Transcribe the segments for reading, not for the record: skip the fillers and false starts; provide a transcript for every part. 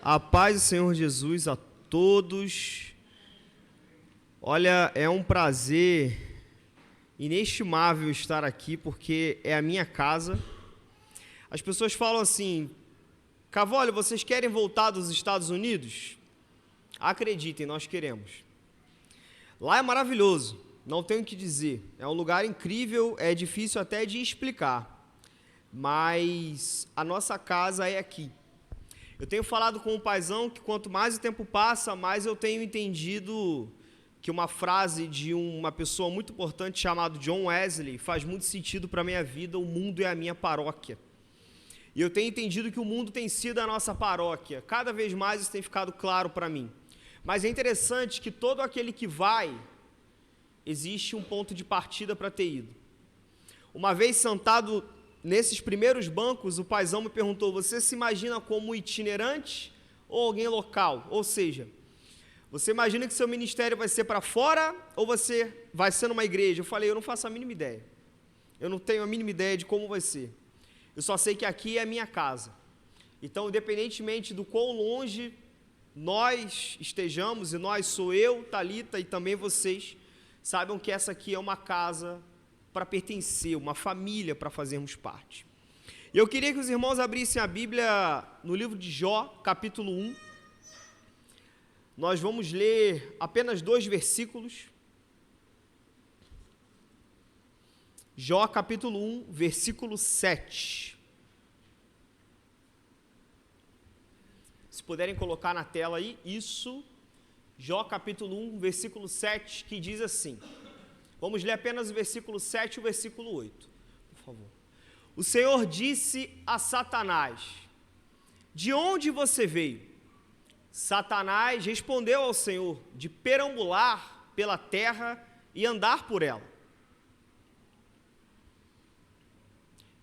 A paz do Senhor Jesus a todos. Olha, é um prazer inestimável estar aqui, porque é a minha casa. As pessoas falam assim: Cavalho, vocês querem voltar dos Estados Unidos? Acreditem, nós queremos. Lá é maravilhoso, não tenho o que dizer. É um lugar incrível, é difícil até de explicar, mas a nossa casa é aqui. Eu tenho falado com o paizão que quanto mais o tempo passa, mais eu tenho entendido que uma frase de uma pessoa muito importante chamada John Wesley faz muito sentido para a minha vida: o mundo é a minha paróquia. E eu tenho entendido que o mundo tem sido a nossa paróquia. Cada vez mais isso tem ficado claro para mim. Mas é interessante que todo aquele que vai, existe um ponto de partida para ter ido. Uma vez sentado nesses primeiros bancos, o paizão me perguntou: você se imagina como itinerante ou alguém local? Ou seja, você imagina que seu ministério vai ser para fora ou você vai ser numa igreja? Eu falei: eu não faço a mínima ideia. Eu não tenho a mínima ideia de como vai ser. Eu só sei que aqui é a minha casa. Então, independentemente do quão longe nós estejamos, e nós sou eu, Thalita e também vocês, saibam que essa aqui é uma casa para pertencer, uma família para fazermos parte. E eu queria que os irmãos abrissem a Bíblia no livro de Jó, capítulo 1. Nós vamos ler apenas 2 versículos. Jó, capítulo 1, versículo 7. Se puderem colocar na tela aí, isso. Jó, capítulo 1, versículo 7, que diz assim. Vamos ler apenas o versículo 7 e o versículo 8, por favor. O Senhor disse a Satanás: de onde você veio? Satanás respondeu ao Senhor: de perambular pela terra e andar por ela.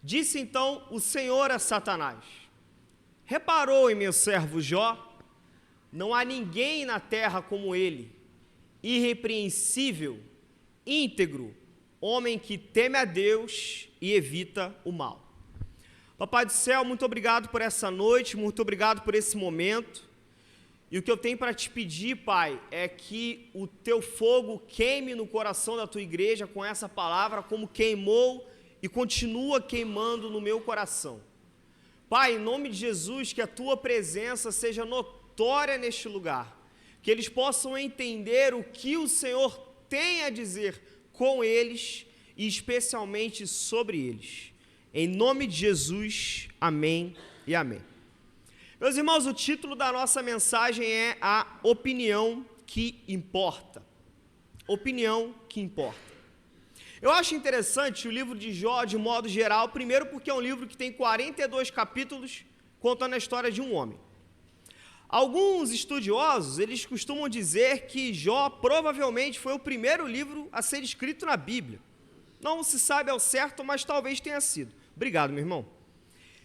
Disse então o Senhor a Satanás: reparou em meu servo Jó? Não há ninguém na terra como ele, irrepreensível, íntegro, homem que teme a Deus e evita o mal. Papai do céu, muito obrigado por essa noite, muito obrigado por esse momento. E o que eu tenho para te pedir, Pai, é que o teu fogo queime no coração da tua igreja com essa palavra, como queimou e continua queimando no meu coração. Pai, em nome de Jesus, que a tua presença seja notória neste lugar, que eles possam entender o que o Senhor tem a dizer com eles e especialmente sobre eles. Em nome de Jesus, amém e amém. Meus irmãos, o título da nossa mensagem é A Opinião que Importa. Opinião que importa. Eu acho interessante o livro de Jó de modo geral, primeiro porque é um livro que tem 42 capítulos contando a história de um homem. Alguns estudiosos, eles costumam dizer que Jó provavelmente foi o primeiro livro a ser escrito na Bíblia. Não se sabe ao certo, mas talvez tenha sido. Obrigado, meu irmão.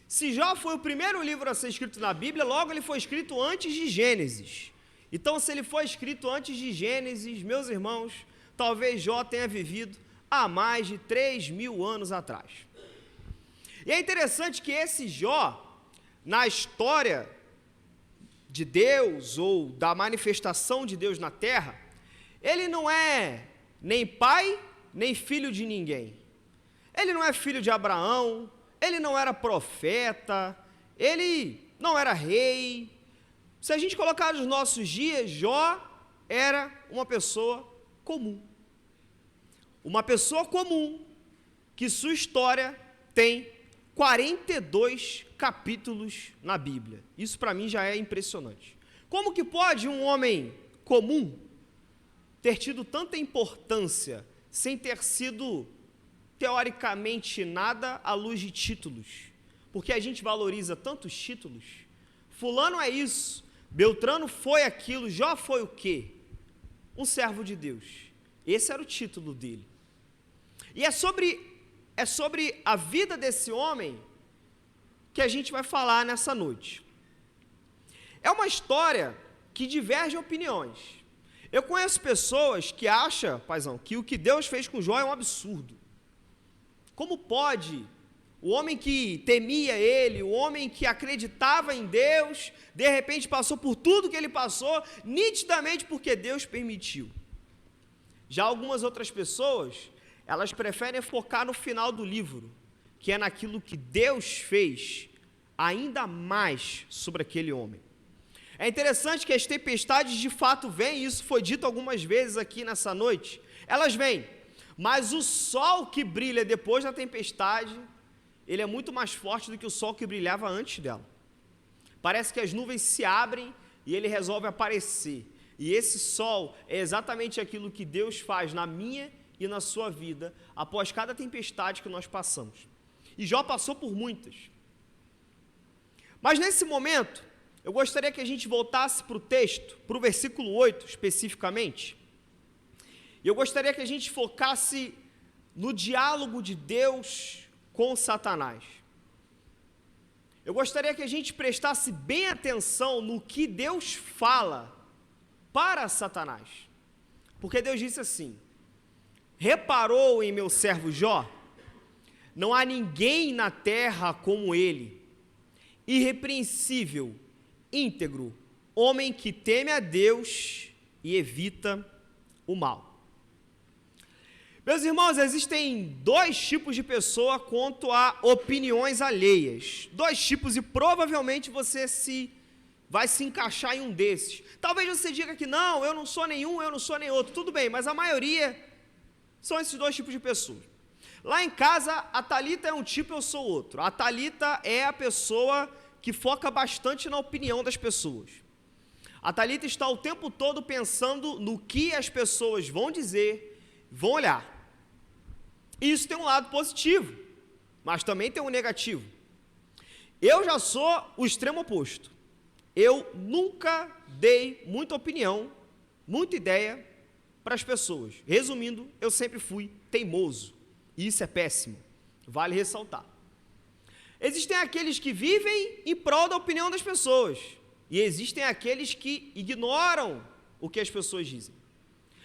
Se Jó foi o primeiro livro a ser escrito na Bíblia, logo ele foi escrito antes de Gênesis. Então, se ele foi escrito antes de Gênesis, meus irmãos, talvez Jó tenha vivido há mais de 3.000 anos atrás. E é interessante que esse Jó, na história de Deus ou da manifestação de Deus na terra, ele não é nem pai, nem filho de ninguém. Ele não é filho de Abraão, ele não era profeta, ele não era rei. Se a gente colocar nos nossos dias, Jó era uma pessoa comum. Uma pessoa comum, que sua história tem 42 capítulos na Bíblia. Isso para mim já é impressionante. Como que pode um homem comum ter tido tanta importância sem ter sido, teoricamente, nada à luz de títulos? Porque a gente valoriza tantos títulos. Fulano é isso, Beltrano foi aquilo, Jó foi o quê? Um servo de Deus. Esse era o título dele. E é sobre a vida desse homem que a gente vai falar nessa noite. É uma história que diverge opiniões. Eu conheço pessoas que acham, paizão, que o que Deus fez com Jó é um absurdo. Como pode o homem que temia ele, o homem que acreditava em Deus, de repente passou por tudo que ele passou, nitidamente porque Deus permitiu. Já algumas outras pessoas, elas preferem focar no final do livro, que é naquilo que Deus fez ainda mais sobre aquele homem. É interessante que as tempestades de fato vêm, isso foi dito algumas vezes aqui nessa noite, elas vêm, mas o sol que brilha depois da tempestade, ele é muito mais forte do que o sol que brilhava antes dela. Parece que as nuvens se abrem e ele resolve aparecer. E esse sol é exatamente aquilo que Deus faz na minha e na sua vida, após cada tempestade que nós passamos. E Jó passou por muitas. Mas nesse momento, eu gostaria que a gente voltasse para o texto, para o versículo 8 especificamente. E eu gostaria que a gente focasse no diálogo de Deus com Satanás. Eu gostaria que a gente prestasse bem atenção no que Deus fala para Satanás. Porque Deus disse assim: reparou em meu servo Jó? Não há ninguém na terra como ele, irrepreensível, íntegro, homem que teme a Deus e evita o mal. Meus irmãos, existem dois tipos de pessoa quanto a opiniões alheias. Dois tipos, e provavelmente você vai se encaixar em um desses. Talvez você diga que não, eu não sou nenhum, eu não sou nem outro. Tudo bem, mas a maioria são esses dois tipos de pessoas. Lá em casa, a Thalita é um tipo, eu sou outro. A Thalita é a pessoa que foca bastante na opinião das pessoas. A Thalita está o tempo todo pensando no que as pessoas vão dizer, vão olhar. Isso tem um lado positivo, mas também tem um negativo. Eu já sou o extremo oposto. Eu nunca dei muita opinião, muita ideia para as pessoas. Resumindo, eu sempre fui teimoso. E isso é péssimo. Vale ressaltar. Existem aqueles que vivem em prol da opinião das pessoas. E existem aqueles que ignoram o que as pessoas dizem.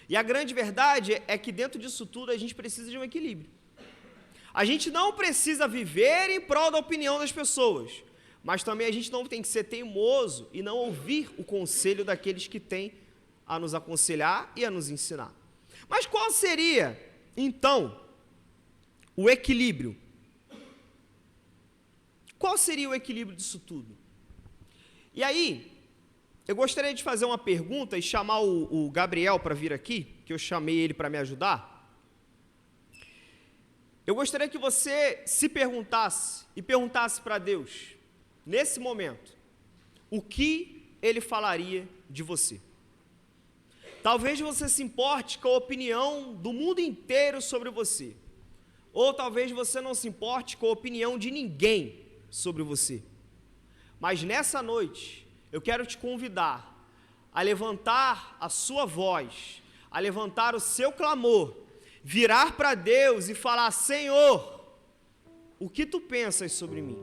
E a grande verdade é que dentro disso tudo a gente precisa de um equilíbrio. A gente não precisa viver em prol da opinião das pessoas, mas também a gente não tem que ser teimoso e não ouvir o conselho daqueles que têm a nos aconselhar e a nos ensinar. Mas qual seria, então, o equilíbrio? Qual seria o equilíbrio disso tudo? E aí, eu gostaria de fazer uma pergunta e chamar o Gabriel para vir aqui, que eu chamei ele para me ajudar. Eu gostaria que você se perguntasse e perguntasse para Deus, nesse momento, o que Ele falaria de você. Talvez você se importe com a opinião do mundo inteiro sobre você, ou talvez você não se importe com a opinião de ninguém sobre você. Mas nessa noite, eu quero te convidar a levantar a sua voz, a levantar o seu clamor, virar para Deus e falar: Senhor, o que tu pensas sobre mim?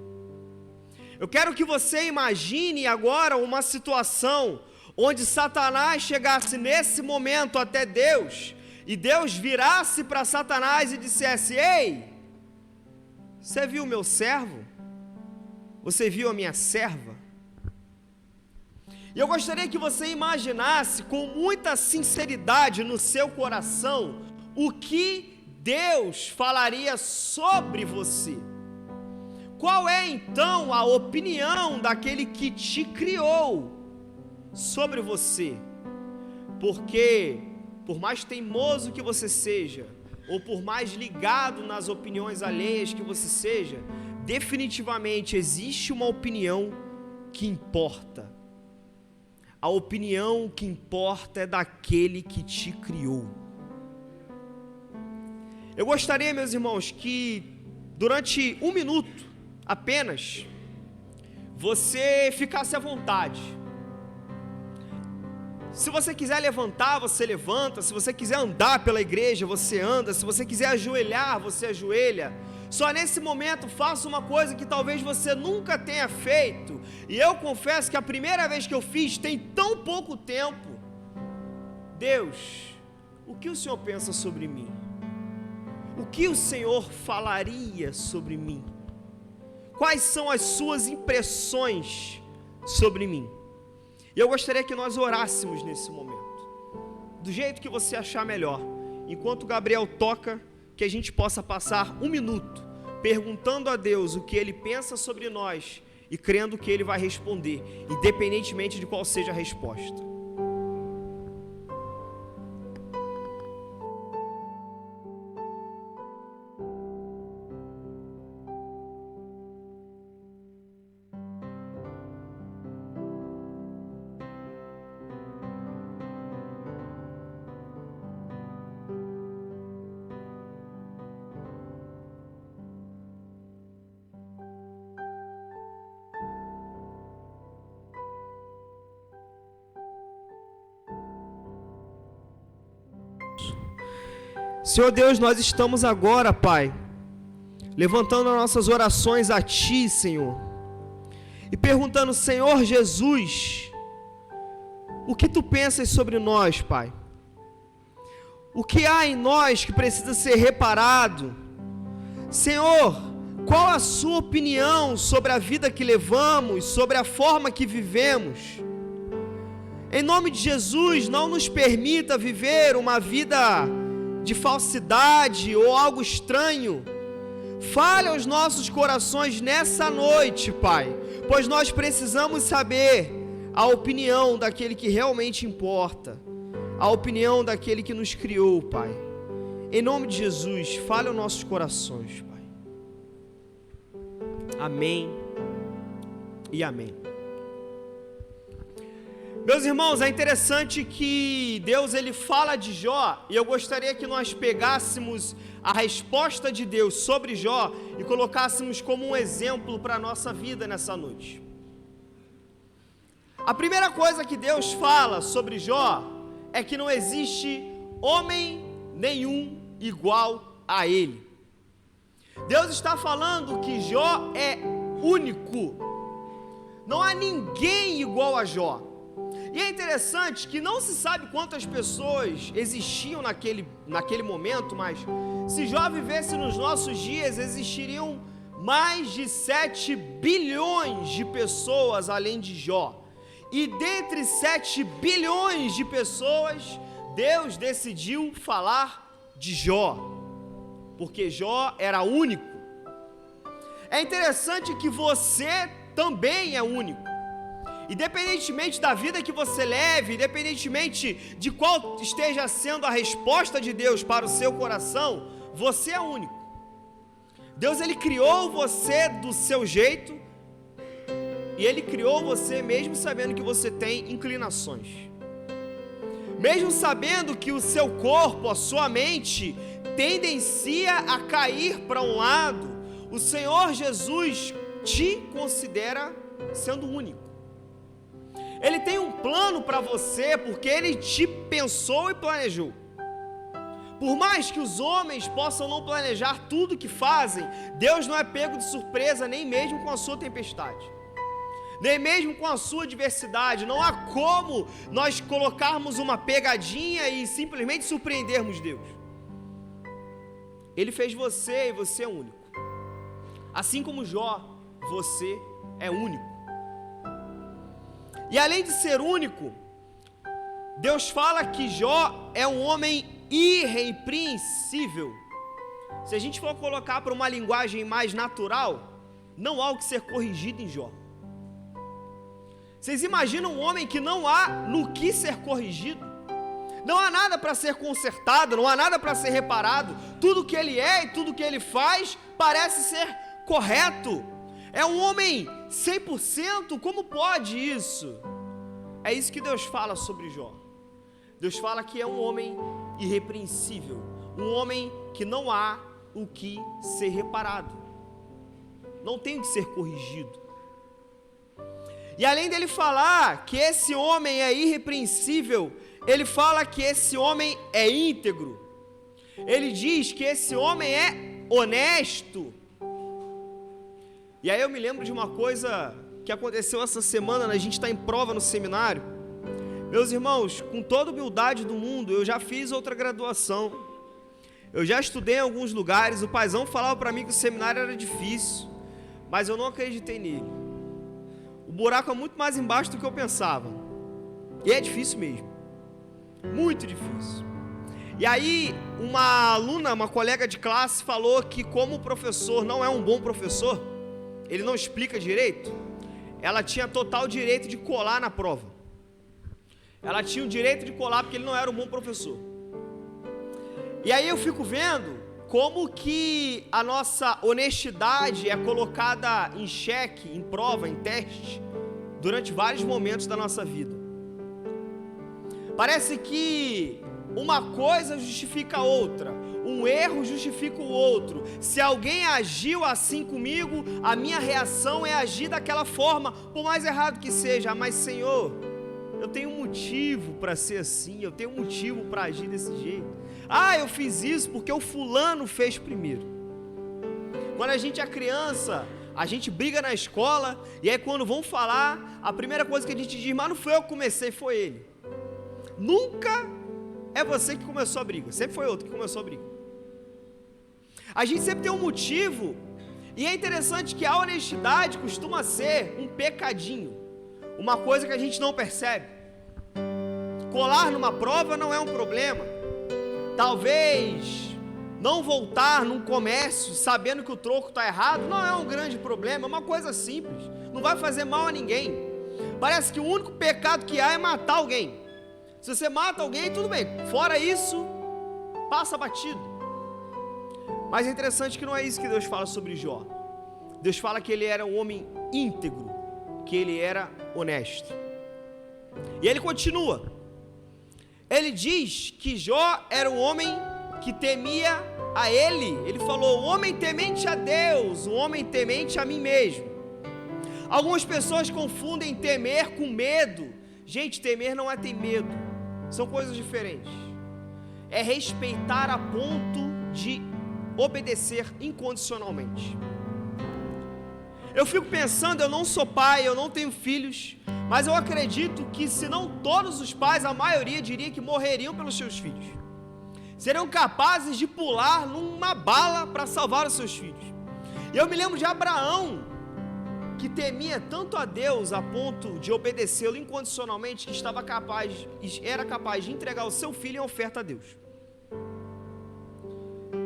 Eu quero que você imagine agora uma situação onde Satanás chegasse nesse momento até Deus, e Deus virasse para Satanás e dissesse: ei, você viu o meu servo? Você viu a minha serva? E eu gostaria que você imaginasse com muita sinceridade no seu coração o que Deus falaria sobre você. Qual é então a opinião daquele que te criou sobre você? Porque, por mais teimoso que você seja, ou por mais ligado nas opiniões alheias que você seja, definitivamente existe uma opinião que importa. A opinião que importa é daquele que te criou. Eu gostaria, meus irmãos, que durante 1 minuto apenas você ficasse à vontade. Se você quiser levantar, você levanta. Se você quiser andar pela igreja, você anda. Se você quiser ajoelhar, você ajoelha. Só nesse momento faça uma coisa que talvez você nunca tenha feito. E eu confesso que a primeira vez que eu fiz tem tão pouco tempo. Deus, o que o Senhor pensa sobre mim? O que o Senhor falaria sobre mim? Quais são as suas impressões sobre mim? E eu gostaria que nós orássemos nesse momento, do jeito que você achar melhor. Enquanto o Gabriel toca, que a gente possa passar 1 minuto perguntando a Deus o que Ele pensa sobre nós e crendo que Ele vai responder, independentemente de qual seja a resposta. Senhor Deus, nós estamos agora, Pai, levantando as nossas orações a Ti, Senhor, e perguntando, Senhor Jesus, o que Tu pensas sobre nós, Pai? O que há em nós que precisa ser reparado? Senhor, qual a Sua opinião sobre a vida que levamos, sobre a forma que vivemos? Em nome de Jesus, não nos permita viver uma vida de falsidade ou algo estranho. Fale aos nossos corações nessa noite, Pai, pois nós precisamos saber a opinião daquele que realmente importa, a opinião daquele que nos criou, Pai. Em nome de Jesus, fale aos nossos corações, Pai. Amém e amém. Meus irmãos, é interessante que Deus ele fala de Jó, e eu gostaria que nós pegássemos a resposta de Deus sobre Jó e colocássemos como um exemplo para a nossa vida nessa noite. A primeira coisa que Deus fala sobre Jó é que não existe homem nenhum igual a ele. Deus está falando que Jó é único, não há ninguém igual a Jó. E é interessante que não se sabe quantas pessoas existiam naquele momento, mas se Jó vivesse nos nossos dias, existiriam mais de 7 bilhões de pessoas além de Jó. E dentre 7 bilhões de pessoas, Deus decidiu falar de Jó, porque Jó era único. É interessante que você também é único. Independentemente da vida que você leve, independentemente de qual esteja sendo a resposta de Deus para o seu coração, você é único. Deus ele criou você do seu jeito, e Ele criou você mesmo sabendo que você tem inclinações. Mesmo sabendo que o seu corpo, a sua mente, tendencia a cair para um lado, o Senhor Jesus te considera sendo único. Ele tem um plano para você, porque Ele te pensou e planejou. Por mais que os homens possam não planejar tudo que fazem, Deus não é pego de surpresa nem mesmo com a sua tempestade, nem mesmo com a sua adversidade. Não há como nós colocarmos uma pegadinha e simplesmente surpreendermos Deus. Ele fez você e você é único. Assim como Jó, você é único. E além de ser único, Deus fala que Jó é um homem irrepreensível. Se a gente for colocar para uma linguagem mais natural, não há o que ser corrigido em Jó. Vocês imaginam um homem que não há no que ser corrigido? Não há nada para ser consertado, não há nada para ser reparado. Tudo que ele é e tudo que ele faz parece ser correto. É um homem 100%, como pode isso? É isso que Deus fala sobre Jó. Deus fala que é um homem irrepreensível, um homem que não há o que ser reparado, não tem o que ser corrigido. E além dele falar que esse homem é irrepreensível, ele fala que esse homem é íntegro. Ele diz que esse homem é honesto. E aí eu me lembro de uma coisa que aconteceu essa semana, a gente está em prova no seminário. Meus irmãos, com toda a humildade do mundo, eu já fiz outra graduação, eu já estudei em alguns lugares. O paizão falava para mim que o seminário era difícil, mas eu não acreditei nele. O buraco é muito mais embaixo do que eu pensava. E é difícil mesmo. Muito difícil. E aí, uma aluna, uma colega de classe falou que como o professor não é um bom professor, ele não explica direito, ela tinha total direito de colar na prova. Ela tinha o direito de colar porque ele não era um bom professor. E aí eu fico vendo como que a nossa honestidade é colocada em xeque, em prova, em teste, durante vários momentos da nossa vida. Parece que uma coisa justifica a outra, um erro justifica o outro. Se alguém agiu assim comigo, a minha reação é agir daquela forma, por mais errado que seja. Mas Senhor, eu tenho um motivo para ser assim, eu tenho um motivo para agir desse jeito. Eu fiz isso porque o fulano fez primeiro. Quando a gente é criança, a gente briga na escola, e aí quando vão falar, a primeira coisa que a gente diz, mas não foi eu que comecei, foi ele. Nunca é você que começou a briga, sempre foi outro que começou a briga. A gente sempre tem um motivo, e é interessante que a honestidade costuma ser um pecadinho, uma coisa que a gente não percebe. Colar numa prova não é um problema. Talvez não voltar num comércio sabendo que o troco está errado não é um grande problema, é uma coisa simples, não vai fazer mal a ninguém. Parece que o único pecado que há é matar alguém. Se você mata alguém, tudo bem, fora isso, passa batido. Mas é interessante que não é isso que Deus fala sobre Jó. Deus fala que ele era um homem íntegro, que ele era honesto. E ele continua. Ele diz que Jó era um homem que temia a ele. Ele falou, o homem temente a Deus, o homem temente a mim mesmo. Algumas pessoas confundem temer com medo. Gente, temer não é ter medo, são coisas diferentes. É respeitar a ponto de obedecer incondicionalmente. Eu fico pensando, eu não sou pai, eu não tenho filhos, mas eu acredito que se não todos os pais, a maioria diria que morreriam pelos seus filhos. Seriam capazes de pular numa bala para salvar os seus filhos. E eu me lembro de Abraão, que temia tanto a Deus a ponto de obedecê-lo incondicionalmente, que era capaz de entregar o seu filho em oferta a Deus.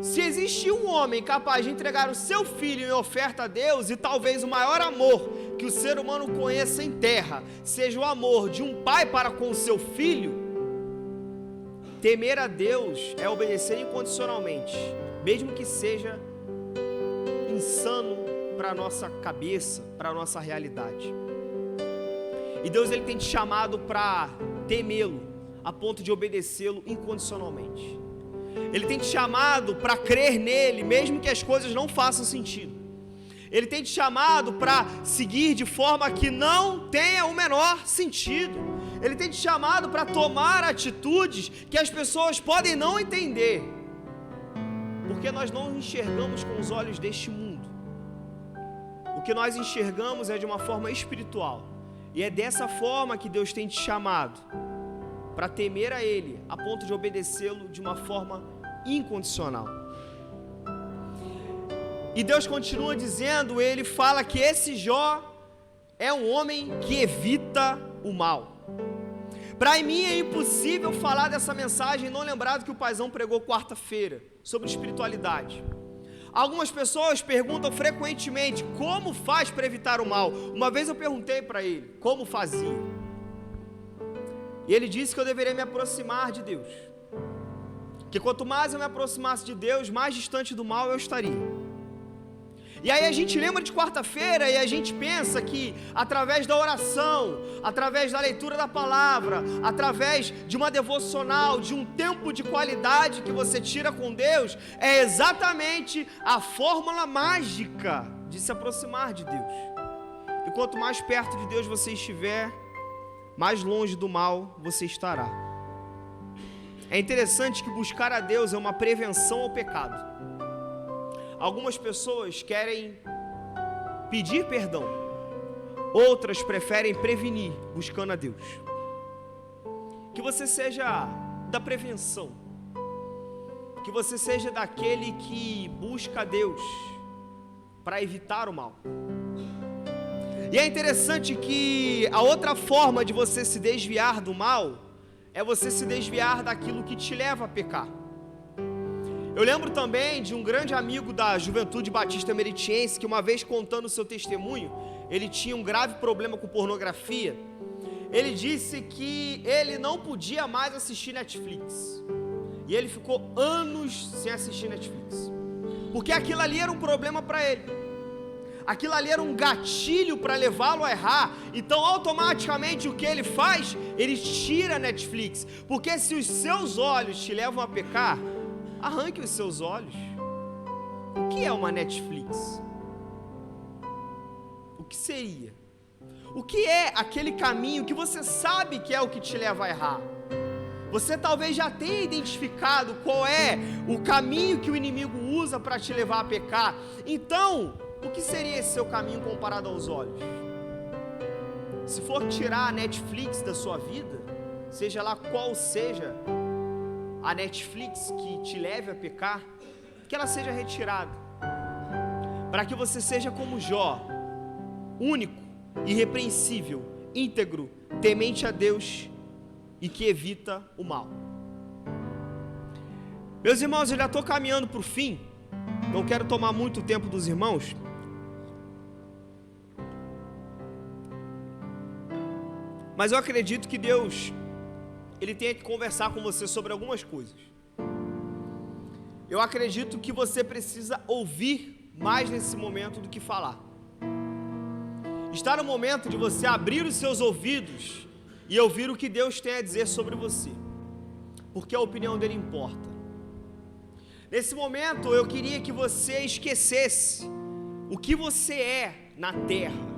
Se existe um homem capaz de entregar o seu filho em oferta a Deus, e talvez o maior amor que o ser humano conheça em terra seja o amor de um pai para com o seu filho, temer a Deus é obedecer incondicionalmente, mesmo que seja insano para a nossa cabeça, para a nossa realidade. E Deus, ele tem te chamado para temê-lo a ponto de obedecê-lo incondicionalmente. Ele tem te chamado para crer nele, mesmo que as coisas não façam sentido. Ele tem te chamado para seguir de forma que não tenha o menor sentido. Ele tem te chamado para tomar atitudes que as pessoas podem não entender, porque nós não enxergamos com os olhos deste mundo. O que nós enxergamos é de uma forma espiritual, e é dessa forma que Deus tem te chamado para temer a Ele, a ponto de obedecê-lo de uma forma incondicional. E Deus continua dizendo, ele fala que esse Jó é um homem que evita o mal. Para mim é impossível falar dessa mensagem e não lembrar do que o Paizão pregou quarta-feira, sobre espiritualidade. Algumas pessoas perguntam frequentemente, como faz para evitar o mal? Uma vez eu perguntei para ele, como fazia? E ele disse que eu deveria me aproximar de Deus, que quanto mais eu me aproximasse de Deus, mais distante do mal eu estaria. E aí a gente lembra de quarta-feira e a gente pensa que através da oração, através da leitura da palavra, através de uma devocional, de um tempo de qualidade que você tira com Deus, é exatamente a fórmula mágica de se aproximar de Deus. E quanto mais perto de Deus você estiver, mais longe do mal você estará. É interessante que buscar a Deus é uma prevenção ao pecado. Algumas pessoas querem pedir perdão, outras preferem prevenir, buscando a Deus. Que você seja da prevenção, que você seja daquele que busca a Deus para evitar o mal. E é interessante que a outra forma de você se desviar do mal é você se desviar daquilo que te leva a pecar. Eu lembro também de um grande amigo da Juventude Batista Meritiense que, uma vez contando o seu testemunho, ele tinha um grave problema com pornografia. Ele disse que ele não podia mais assistir Netflix. E ele ficou anos sem assistir Netflix, porque aquilo ali era um problema para ele. Aquilo ali era um gatilho para levá-lo a errar. Então, automaticamente, o que ele faz? Ele tira a Netflix. Porque se os seus olhos te levam a pecar, arranque os seus olhos. O que é uma Netflix? O que seria? O que é aquele caminho que você sabe que é o que te leva a errar? Você talvez já tenha identificado qual é o caminho que o inimigo usa para te levar a pecar. Então, o que seria esse seu caminho comparado aos olhos? Se for tirar a Netflix da sua vida, seja lá qual seja a Netflix que te leve a pecar, que ela seja retirada, para que você seja como Jó, único, irrepreensível, íntegro, temente a Deus e que evita o mal. Meus irmãos, eu já estou caminhando para o fim, não quero tomar muito tempo dos irmãos, mas eu acredito que Deus, Ele tem que conversar com você sobre algumas coisas. Eu acredito que você precisa ouvir mais nesse momento do que falar. Está no momento de você abrir os seus ouvidos e ouvir o que Deus tem a dizer sobre você, porque a opinião dele importa. Nesse momento eu queria que você esquecesse o que você é na terra,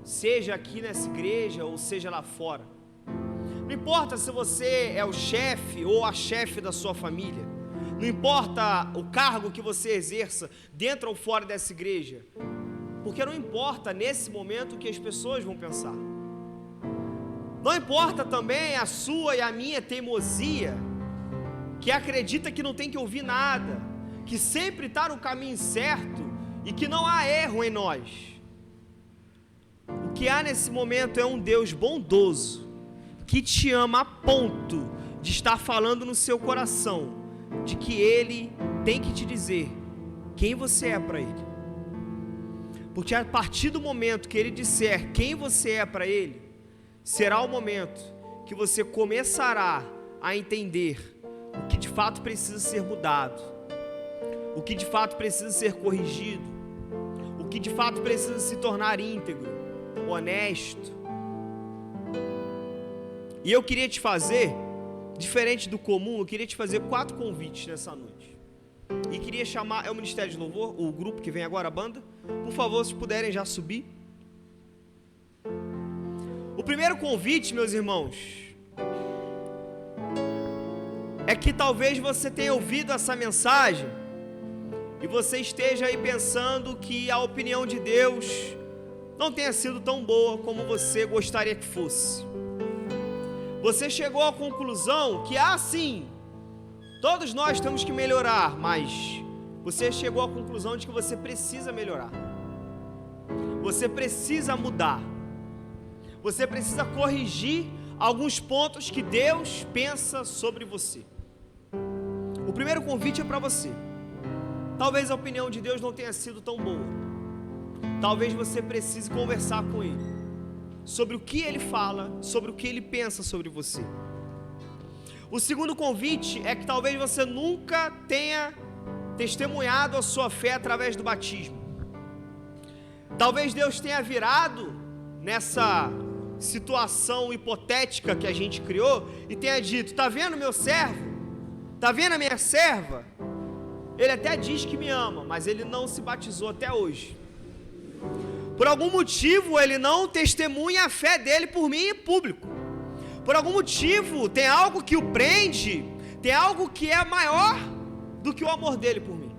seja aqui nessa igreja ou seja lá fora. Não importa se você é o chefe ou a chefe da sua família, não importa o cargo que você exerça dentro ou fora dessa igreja, porque não importa nesse momento o que as pessoas vão pensar. Não importa também a sua e a minha teimosia, que acredita que não tem que ouvir nada, que sempre está no caminho certo e que não há erro em nós. O que há nesse momento é um Deus bondoso, que te ama a ponto de estar falando no seu coração, de que Ele tem que te dizer quem você é para Ele. Porque a partir do momento que Ele disser quem você é para Ele, será o momento que você começará a entender o que de fato precisa ser mudado, o que de fato precisa ser corrigido, o que de fato precisa se tornar íntegro, honesto. E eu queria te fazer, diferente do comum, eu queria te fazer 4 convites nessa noite. E queria chamar, é o Ministério de Louvor, o grupo que vem agora, a banda. Por favor, se puderem já subir. O primeiro convite, meus irmãos, é que talvez você tenha ouvido essa mensagem e você esteja aí pensando que a opinião de Deus não tenha sido tão boa como você gostaria que fosse. Você chegou à conclusão que, sim, todos nós temos que melhorar, mas você chegou à conclusão de que você precisa melhorar. Você precisa mudar. Você precisa corrigir alguns pontos que Deus pensa sobre você. O primeiro convite é para você. Talvez a opinião de Deus não tenha sido tão boa. Talvez você precise conversar com Ele sobre o que Ele fala, sobre o que Ele pensa sobre você. O segundo convite é que talvez você nunca tenha testemunhado a sua fé através do batismo. Talvez Deus tenha virado nessa situação hipotética que a gente criou e tenha dito: tá vendo meu servo? Tá vendo a minha serva? Ele até diz que me ama, mas ele não se batizou até hoje. Por algum motivo ele não testemunha a fé dele por mim em público. Por algum motivo tem algo que o prende, tem algo que é maior do que o amor dele por mim.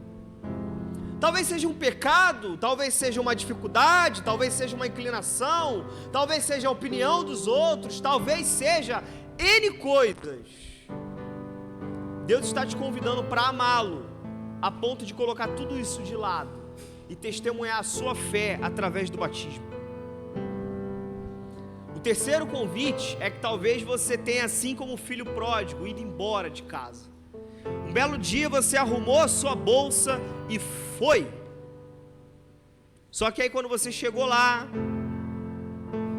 Talvez seja um pecado, talvez seja uma dificuldade, talvez seja uma inclinação, talvez seja a opinião dos outros, talvez seja N coisas. Deus está te convidando para amá-lo, a ponto de colocar tudo isso de lado e testemunhar a sua fé através do batismo. O terceiro convite é que talvez você tenha, assim como o filho pródigo, ido embora de casa. Um belo dia você arrumou a sua bolsa e foi. Só que aí quando você chegou lá,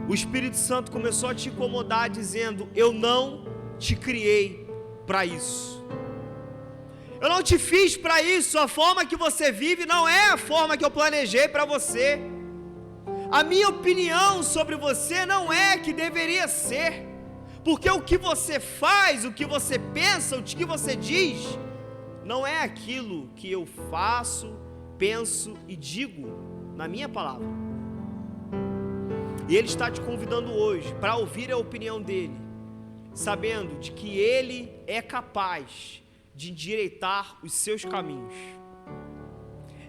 o Espírito Santo começou a te incomodar dizendo: eu não te criei para isso. Eu não te fiz para isso. A forma que você vive não é a forma que eu planejei para você. A minha opinião sobre você não é que deveria ser. Porque o que você faz, o que você pensa, o que você diz, não é aquilo que eu faço, penso e digo na minha palavra. E Ele está te convidando hoje para ouvir a opinião dEle, sabendo de que Ele é capaz de endireitar os seus caminhos.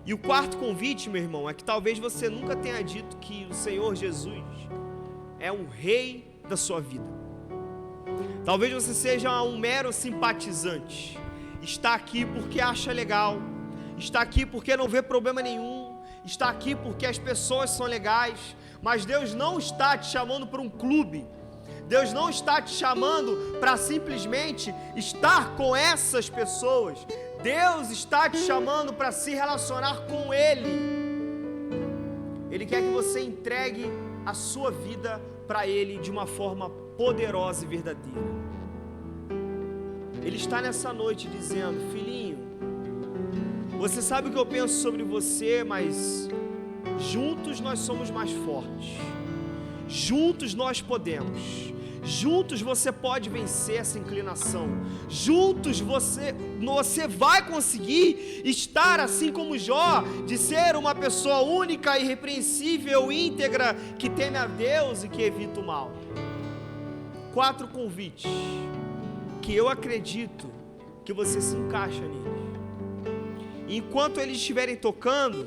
E o quarto convite, meu irmão, é que talvez você nunca tenha dito que o Senhor Jesus é o Rei da sua vida. Talvez você seja um mero simpatizante, está aqui porque acha legal, está aqui porque não vê problema nenhum, está aqui porque as pessoas são legais, mas Deus não está te chamando para um clube. Deus não está te chamando para simplesmente estar com essas pessoas. Deus está te chamando para se relacionar com Ele. Ele quer que você entregue a sua vida para Ele de uma forma poderosa e verdadeira. Ele está nessa noite dizendo: filhinho, você sabe o que eu penso sobre você, mas juntos nós somos mais fortes. Juntos nós podemos. Juntos você pode vencer essa inclinação. Juntos você vai conseguir estar assim como Jó, de ser uma pessoa única, irrepreensível, íntegra, que teme a Deus e que evita o mal. 4 convites que eu acredito que você se encaixa neles. Enquanto eles estiverem tocando,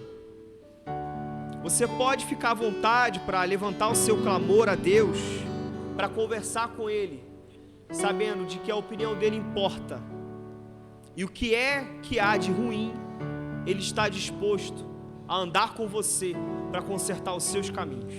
você pode ficar à vontade para levantar o seu clamor a Deus, para conversar com Ele, sabendo de que a opinião dEle importa. E o que é que há de ruim, Ele está disposto a andar com você para consertar os seus caminhos.